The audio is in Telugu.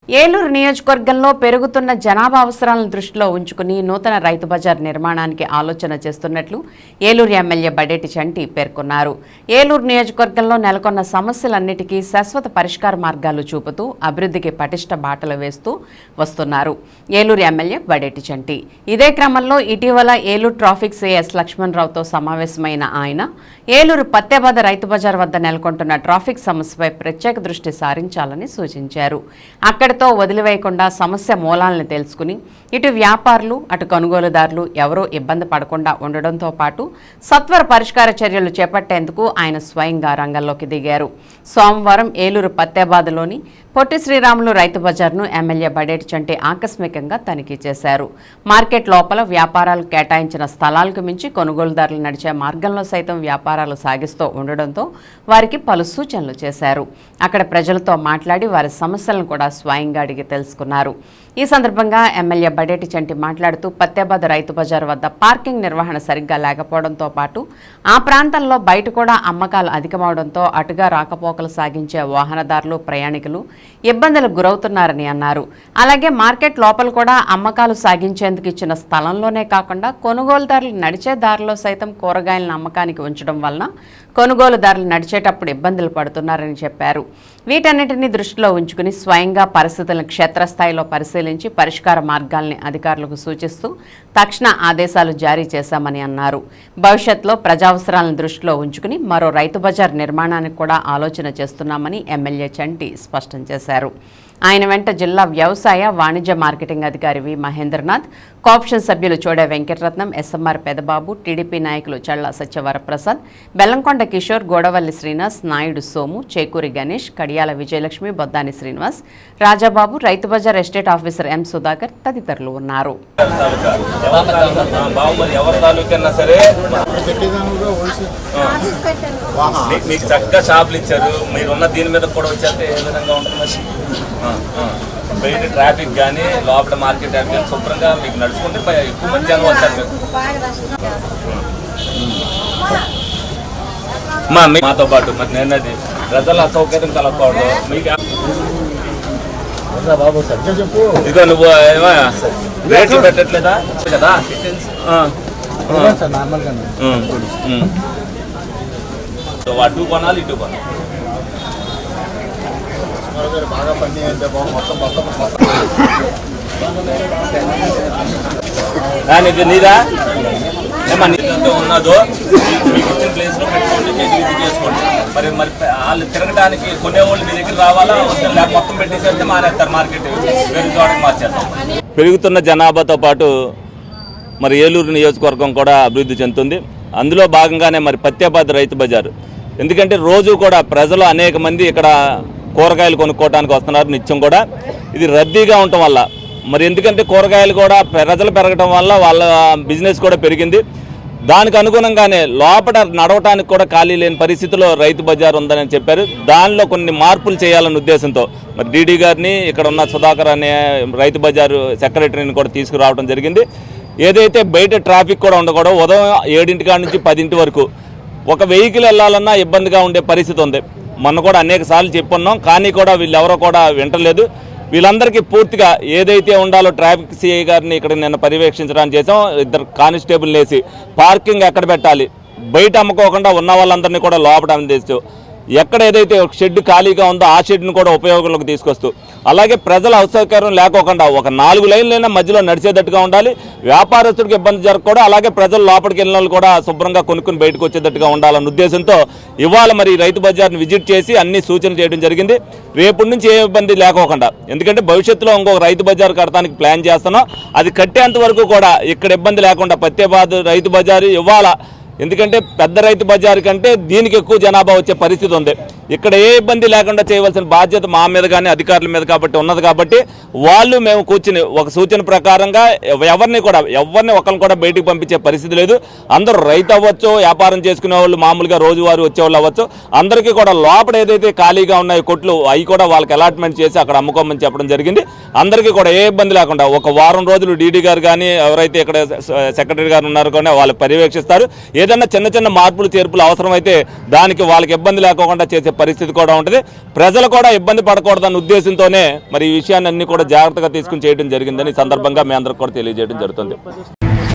ఏలూరు నియోజకవర్గంలో పెరుగుతున్న జనాభా అవసరాలను దృష్టిలో ఉంచుకుని నూతన రైతు బజార్ నిర్మాణానికి ఆలోచన చేస్తున్నట్లు ఏలూరు ఎమ్మెల్యే బడేటి చంటి పేర్కొన్నారు. ఏలూరు నియోజకవర్గంలో నెలకొన్న సమస్యలన్నిటికీ శాశ్వత పరిష్కార మార్గాలు చూపుతూ అభివృద్ధికి పటిష్ట బాటలు వేస్తూ వస్తున్నారు ఏలూరు ఎమ్మెల్యే బడేటి చంటి. ఇదే క్రమంలో ఇటీవల ఏలూరు ట్రాఫిక్ సిఎస్ లక్ష్మణరావుతో సమావేశమైన ఆయన ఏలూరు పత్తేబాద రైతు బజార్ వద్ద నెలకొంటున్న ట్రాఫిక్ సమస్యపై ప్రత్యేక దృష్టి సారించాలని సూచించారు. అక్కడితో వదిలివేయకుండా సమస్య మూలాలను తెలుసుకుని ఇటు వ్యాపారులు అటు కొనుగోలుదారులు ఎవరూ ఇబ్బంది పడకుండా ఉండడంతో పాటు సత్వర పరిష్కార చర్యలు చేపట్టేందుకు ఆయన స్వయంగా రంగంలోకి దిగారు. సోమవారం ఏలూరు పత్తేబాదలోని పొట్టి శ్రీరాములు రైతు బజార్ను ఎమ్మెల్యే బడేటి చంటి ఆకస్మికంగా తనిఖీ చేశారు. మార్కెట్ లోపల వ్యాపారాలు కేటాయించిన స్థలాలకు మించి కొనుగోలుదారులు నడిచే మార్గంలో సైతం వ్యాపారాలు సాగిస్తూ ఉండడంతో వారికి పలు సూచనలు చేశారు. అక్కడ ప్రజలతో మాట్లాడి వారి సమస్యలను కూడా స్వయంగా అడిగి తెలుసుకున్నారు. ఈ సందర్భంగా ఎమ్మెల్యే బడేటి చంటి మాట్లాడుతూ పత్తేబాద రైతు బజార్ వద్ద పార్కింగ్ నిర్వహణ సరిగ్గా లేకపోవడంతో పాటు ఆ ప్రాంతంలో బయట కూడా అమ్మకాలు అధికమవడంతో అటుగా రాకపోకలు సాగించే వాహనదారులు ప్రయాణికులు ఇబ్బందులకు గురవుతున్నారని అన్నారు. అలాగే మార్కెట్ లోపల కూడా అమ్మకాలు సాగించేందుకు ఇచ్చిన స్థలంలోనే కాకుండా కొనుగోలుదారులు నడిచే దారిలో సైతం కూరగాయలను అమ్మకానికి ఉంచడం వలన కొనుగోలుదారులు నడిచేటప్పుడు ఇబ్బందులు పడుతున్నారని చెప్పారు. వీటన్నిటిని దృష్టిలో ఉంచుకుని స్వయంగా పరిస్థితులను క్షేత్రస్థాయిలో పరిశీలించి పరిష్కార మార్గాల్ని అధికారులకు సూచిస్తూ తక్షణ ఆదేశాలు జారీ చేశామని అన్నారు. భవిష్యత్తులో ప్రజావసరాలను దృష్టిలో ఉంచుకుని మరో రైతు బజార్ నిర్మాణానికి కూడా ఆలోచన చేస్తున్నామని ఎమ్మెల్యే చంటి స్పష్టం చేశారు. ఆయన వెంట జిల్లా వ్యవసాయ వాణిజ్య మార్కెటింగ్ అధికారి వి మహేంద్రనాథ్, కోఆప్షన్ సభ్యులు చోడే వెంకటరత్నం, ఎస్ఎంఆర్ పెదబాబు, టీడీపీ నాయకులు చళ్ళ సత్యవరప్రసాద్, బెల్లంకొండ కిషోర్, గోడవల్లి శ్రీనివాస్, నాయుడు సోము, చేకూరి గణేష్, కడియాల Vijayalakshmi, Boddani Srinivas, Rajababu, Rythu Bazar estate officer M Sudhakar తదితరులు ఉన్నారు. మీకు చక్కగా షాపులు ఇచ్చారు, మీరున్న దీని మీద కూడా వచ్చేస్తే ఏ విధంగా ఉంటుంది? బయట ట్రాఫిక్ కానీ లోపల మార్కెట్ కానీ శుభ్రంగా మీకు నడుచుకుంటే ఎక్కువ మంది జనం వచ్చారు. మీకు మాతో పాటు మరి నేనది ప్రజల అసౌకర్యం కలగకూడదు. మీకు ఇదిగో నువ్వు రేట్లు పెట్టట్లేదా కదా? అటు కొనాలి ఇటు కొనాలి. బాగా పని అంటే మొత్తం నీదా ఏమా నీతో ఉన్నదో మీకు ఇచ్చిన ప్లేస్ లో పెట్టుకోండి, ఇది చేసుకోండి. మరి వాళ్ళు తిరగడానికి కొనేవాళ్ళు మీ దగ్గర రావాలా? మొత్తం పెట్టేసేస్తే మానేస్తారు, మార్కెట్ వేరే చోటకి మార్చేస్తాం. పెరుగుతున్న జనాభాతో పాటు మరి ఏలూరు నియోజకవర్గం కూడా అభివృద్ధి చెందుతుంది. అందులో భాగంగానే మరి పత్తేబాద రైతు బజారు, ఎందుకంటే రోజు కూడా ప్రజలు అనేక మంది ఇక్కడ కూరగాయలు కొనుక్కోవడానికి వస్తున్నారు నిత్యం కూడా. ఇది రద్దీగా ఉండటం వల్ల మరి ఎందుకంటే కూరగాయలు కూడా ప్రజలు పెరగడం వల్ల వాళ్ళ బిజినెస్ కూడా పెరిగింది. దానికి అనుగుణంగానే లోపల నడవటానికి కూడా ఖాళీ లేని పరిస్థితిలో రైతు బజార్ ఉందని చెప్పారు. దానిలో కొన్ని మార్పులు చేయాలన్న ఉద్దేశంతో మరి డీడీ గారిని, ఇక్కడ ఉన్న సుధాకర్ అనే రైతు బజారు సెక్రటరీని కూడా తీసుకురావడం జరిగింది. ఏదైతే బయట ట్రాఫిక్ కూడా ఉండకూడదు, ఉదయం 7 కాడ నుంచి 10 వరకు ఒక వెహికల్ వెళ్ళాలన్నా ఇబ్బందిగా ఉండే పరిస్థితి ఉంది. మొన్న కూడా అనేక సార్లు చెప్పున్నాం, కానీ కూడా వీళ్ళెవరో కూడా వింటలేదు. వీళ్ళందరికీ పూర్తిగా ఏదైతే ఉండాలో ట్రాఫిక్ సిఐ గారిని ఇక్కడ నిన్న పర్యవేక్షించడానికి చేసాం. 2 కానిస్టేబుల్ వేసి పార్కింగ్ ఎక్కడ పెట్టాలి, బయట అమ్ముకోకుండా ఉన్న వాళ్ళందరినీ కూడా లోపల అందిస్తూ ఎక్కడ ఏదైతే ఒక షెడ్ ఖాళీగా ఉందో ఆ షెడ్ను కూడా ఉపయోగంలోకి తీసుకొస్తూ, అలాగే ప్రజల అసౌకర్యం లేకోకుండా ఒక 4 లైన్లైనా మధ్యలో నడిచేటట్టుగా ఉండాలి. వ్యాపారస్తుడికి ఇబ్బంది జరగకూడదు, అలాగే ప్రజలు లోపలికి వెళ్ళిన వాళ్ళు కూడా శుభ్రంగా కొనుక్కుని బయటకు వచ్చేటట్టుగా ఉండాలన్న ఉద్దేశంతో ఇవాళ మరి రైతు బజార్ని విజిట్ చేసి అన్ని సూచనలు చేయడం జరిగింది. రేపటి నుంచి ఏ ఇబ్బంది లేకోకుండా, ఎందుకంటే భవిష్యత్తులో ఇంకొక రైతు బజార్ కడటానికి ప్లాన్ చేస్తున్నాం. అది కట్టేంత వరకు కూడా ఇక్కడ ఇబ్బంది లేకుండా పత్తేబాద రైతు బజారు ఇవాళ, ఎందుకంటే పెద్ద రైతు బజారు కంటే దీనికి ఎక్కువ జనాభా వచ్చే పరిస్థితి ఉంది. ఇక్కడ ఏ ఇబ్బంది లేకుండా చేయవలసిన బాధ్యత మా మీద కానీ అధికారుల మీద కాబట్టి ఉన్నది. కాబట్టి వాళ్ళు మేము కూర్చుని ఒక సూచన ప్రకారంగా ఎవరిని ఒకరిని కూడా బయటికి పంపించే పరిస్థితి లేదు. అందరూ రైతు అవ్వచ్చు, వ్యాపారం చేసుకునే వాళ్ళు, మామూలుగా రోజువారీ వచ్చేవాళ్ళు అవ్వచ్చు, అందరికీ కూడా లోపల ఏదైతే ఖాళీగా ఉన్నాయో కొట్లు అవి కూడా వాళ్ళకి అలాట్మెంట్ చేసి అక్కడ అమ్ముకోమని చెప్పడం జరిగింది. అందరికీ కూడా ఏ ఇబ్బంది లేకుండా ఒక వారం రోజులు డీడీ గారు కానీ ఎవరైతే ఇక్కడ సెక్రటరీ గారు ఉన్నారో కానీ వాళ్ళు పర్యవేక్షిస్తారు. ఏదన్నా చిన్న చిన్న మార్పులు చేర్పులు అవసరమైతే దానికి వాళ్ళకి ఇబ్బంది లేకుండా చేసే పరిస్థితి కూడా ఉంటుంది. ప్రజలు కూడా ఇబ్బంది పడకూడదన్న ఉద్దేశంతోనే మరి ఈ విషయాన్ని అన్ని కూడా జాగ్రత్తగా తీసుకుని చేయడం జరిగిందని ఈ సందర్భంగా మీ అందరికి కూడా తెలియజేయడం జరుగుతుంది.